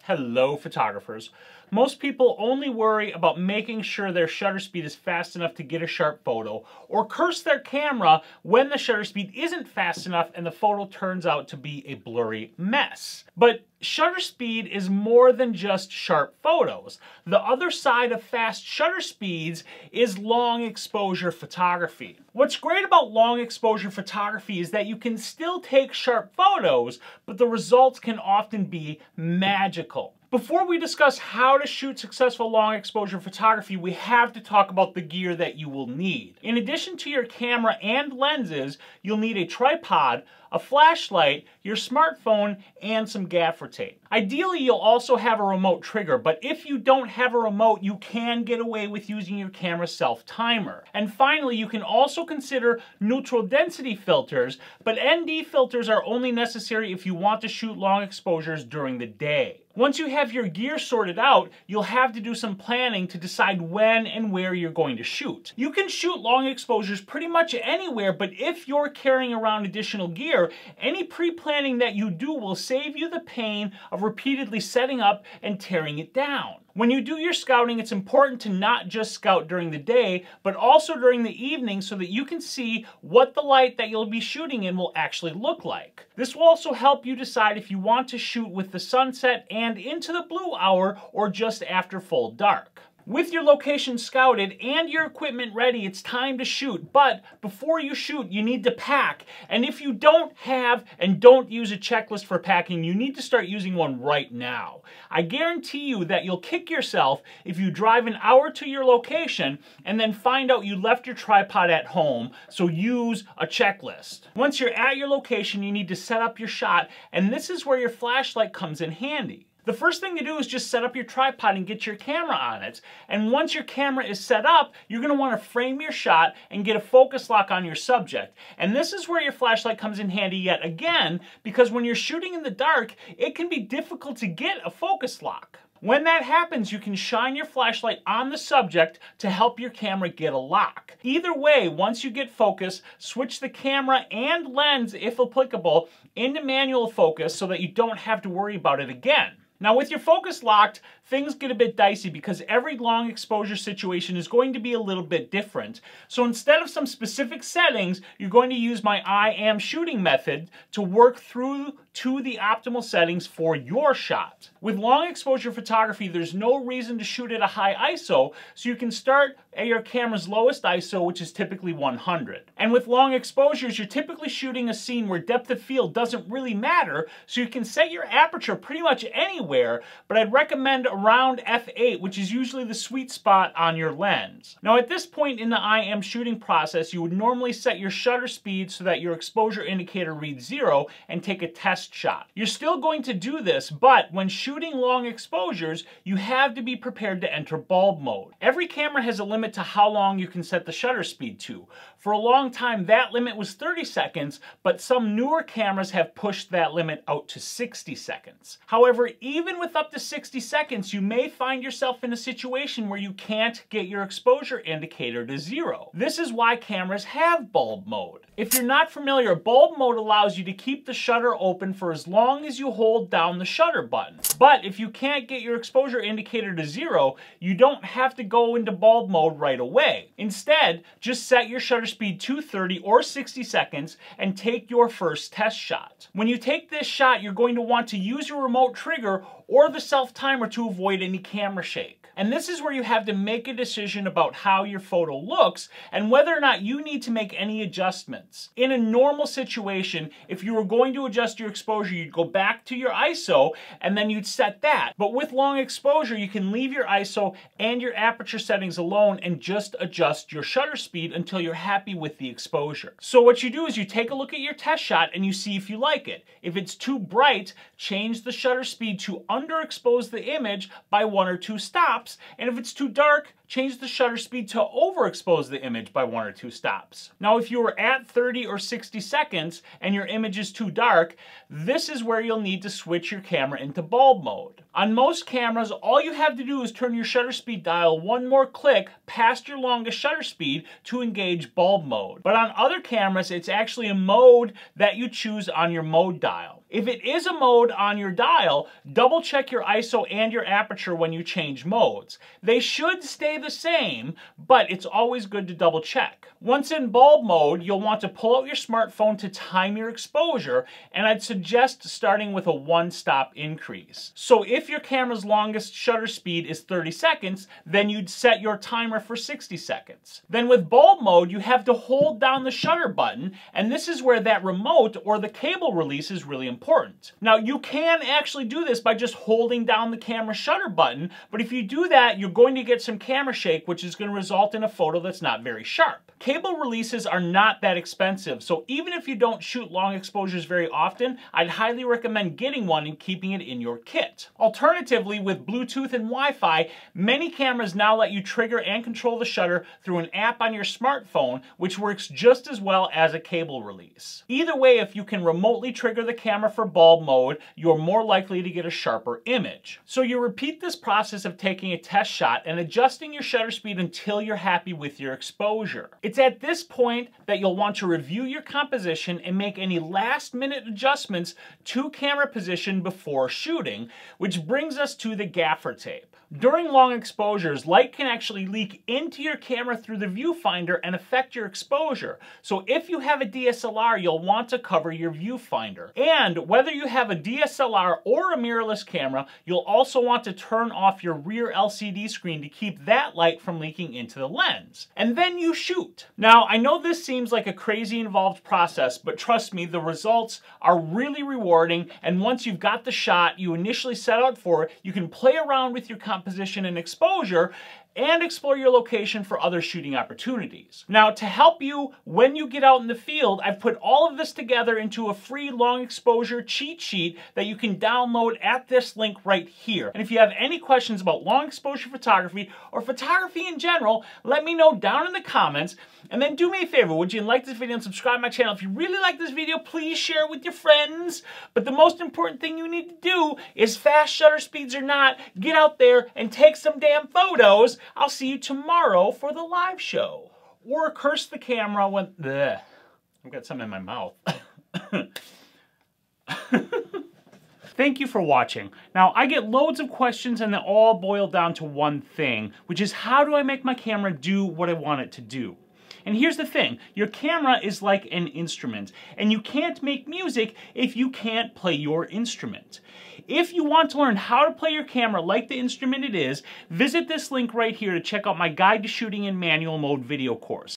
Hello, photographers. Most people only worry about making sure their shutter speed is fast enough to get a sharp photo, or curse their camera when the shutter speed isn't fast enough and the photo turns out to be a blurry mess. But shutter speed is more than just sharp photos. The other side of fast shutter speeds is long exposure photography. What's great about long exposure photography is that you can still take sharp photos, but the results can often be magical. Before we discuss how to shoot successful long exposure photography, we have to talk about the gear that you will need. In addition to your camera and lenses, you'll need a tripod, a flashlight, your smartphone, and some gaffer tape. Ideally, you'll also have a remote trigger, but if you don't have a remote, you can get away with using your camera's self-timer. And finally, you can also consider neutral density filters, but ND filters are only necessary if you want to shoot long exposures during the day. Once you have your gear sorted out, you'll have to do some planning to decide when and where you're going to shoot. You can shoot long exposures pretty much anywhere, but if you're carrying around additional gear, any pre-planning that you do will save you the pain of repeatedly setting up and tearing it down. When you do your scouting, it's important to not just scout during the day, but also during the evening so that you can see what the light that you'll be shooting in will actually look like. This will also help you decide if you want to shoot with the sunset and into the blue hour or just after full dark. With your location scouted and your equipment ready, it's time to shoot. But before you shoot, you need to pack. And if you don't have and don't use a checklist for packing, you need to start using one right now. I guarantee you that you'll kick yourself if you drive an hour to your location and then find out you left your tripod at home, so use a checklist. Once you're at your location, you need to set up your shot, and this is where your flashlight comes in handy. The first thing to do is just set up your tripod and get your camera on it. And once your camera is set up, you're going to want to frame your shot and get a focus lock on your subject. And this is where your flashlight comes in handy yet again, because when you're shooting in the dark, it can be difficult to get a focus lock. When that happens, you can shine your flashlight on the subject to help your camera get a lock. Either way, once you get focus, switch the camera and lens, if applicable, into manual focus so that you don't have to worry about it again. Now, with your focus locked, things get a bit dicey because every long exposure situation is going to be a little bit different. So instead of some specific settings, you're going to use my I am shooting method to work through to the optimal settings for your shot. With long exposure photography, there's no reason to shoot at a high ISO, so you can start at your camera's lowest ISO, which is typically 100. And with long exposures, you're typically shooting a scene where depth of field doesn't really matter, so you can set your aperture pretty much anywhere, but I'd recommend around f8, which is usually the sweet spot on your lens. Now, at this point in the I am shooting process, you would normally set your shutter speed so that your exposure indicator reads 0 and take a test shot. You're still going to do this, but when shooting long exposures, you have to be prepared to enter bulb mode. Every camera has a limit to how long you can set the shutter speed to. For a long time, that limit was 30 seconds, but some newer cameras have pushed that limit out to 60 seconds. However, even with up to 60 seconds, you may find yourself in a situation where you can't get your exposure indicator to 0. This is why cameras have bulb mode. If you're not familiar, bulb mode allows you to keep the shutter open for as long as you hold down the shutter button. But if you can't get your exposure indicator to 0, you don't have to go into bulb mode right away. Instead, just set your shutter speed to 30 or 60 seconds and take your first test shot. When you take this shot, you're going to want to use your remote trigger or the self-timer to avoid any camera shake. And this is where you have to make a decision about how your photo looks and whether or not you need to make any adjustments. In a normal situation, if you were going to adjust your exposure, you'd go back to your ISO and then you'd set that. But with long exposure, you can leave your ISO and your aperture settings alone and just adjust your shutter speed until you're happy with the exposure. So what you do is you take a look at your test shot and you see if you like it. If it's too bright, change the shutter speed to underexpose the image by 1 or 2 stops. And if it's too dark, change the shutter speed to overexpose the image by 1 or 2 stops. Now, if you were at 30 or 60 seconds and your image is too dark, this is where you'll need to switch your camera into bulb mode. On most cameras, all you have to do is turn your shutter speed dial one more click past your longest shutter speed to engage bulb mode. But on other cameras, it's actually a mode that you choose on your mode dial. If it is a mode on your dial, double check your ISO and your aperture when you change modes. They should stay the same, but it's always good to double check. Once in bulb mode, you'll want to pull out your smartphone to time your exposure, and I'd suggest starting with a 1-stop increase. So if your camera's longest shutter speed is 30 seconds, then you'd set your timer for 60 seconds. Then with bulb mode, you have to hold down the shutter button, and this is where that remote or the cable release is really important. Now, you can actually do this by just holding down the camera shutter button, but if you do that, you're going to get some camera shake, which is going to result in a photo that's not very sharp. Cable releases are not that expensive, so even if you don't shoot long exposures very often, I'd highly recommend getting one and keeping it in your kit. Alternatively, with Bluetooth and Wi-Fi, many cameras now let you trigger and control the shutter through an app on your smartphone, which works just as well as a cable release. Either way, if you can remotely trigger the camera for bulb mode, you're more likely to get a sharper image. So you repeat this process of taking a test shot and adjusting your shutter speed until you're happy with your exposure. It's at this point that you'll want to review your composition and make any last-minute adjustments to camera position before shooting, which brings us to the gaffer tape. During long exposures, light can actually leak into your camera through the viewfinder and affect your exposure. So if you have a DSLR, you'll want to cover your viewfinder. And whether you have a DSLR or a mirrorless camera, you'll also want to turn off your rear LCD screen to keep that light from leaking into the lens. And then you shoot. Now, I know this seems like a crazy involved process, but trust me, the results are really rewarding. And once you've got the shot you initially set out for, you can play around with your composition and exposure and explore your location for other shooting opportunities. Now, to help you when you get out in the field, I've put all of this together into a free long exposure cheat sheet that you can download at this link right here. And if you have any questions about long exposure photography or photography in general, let me know down in the comments. And then do me a favor, would you like this video and subscribe to my channel? If you really like this video, please share it with your friends. But the most important thing you need to do is, fast shutter speeds or not, get out there and take some damn photos. I'll see you tomorrow for the live show. Or curse the camera when... Bleh. I've got something in my mouth. Thank you for watching. Now, I get loads of questions and they all boil down to one thing, which is, how do I make my camera do what I want it to do? And here's the thing, your camera is like an instrument, and you can't make music if you can't play your instrument. If you want to learn how to play your camera like the instrument it is, visit this link right here to check out my Guide to Shooting in Manual Mode video course.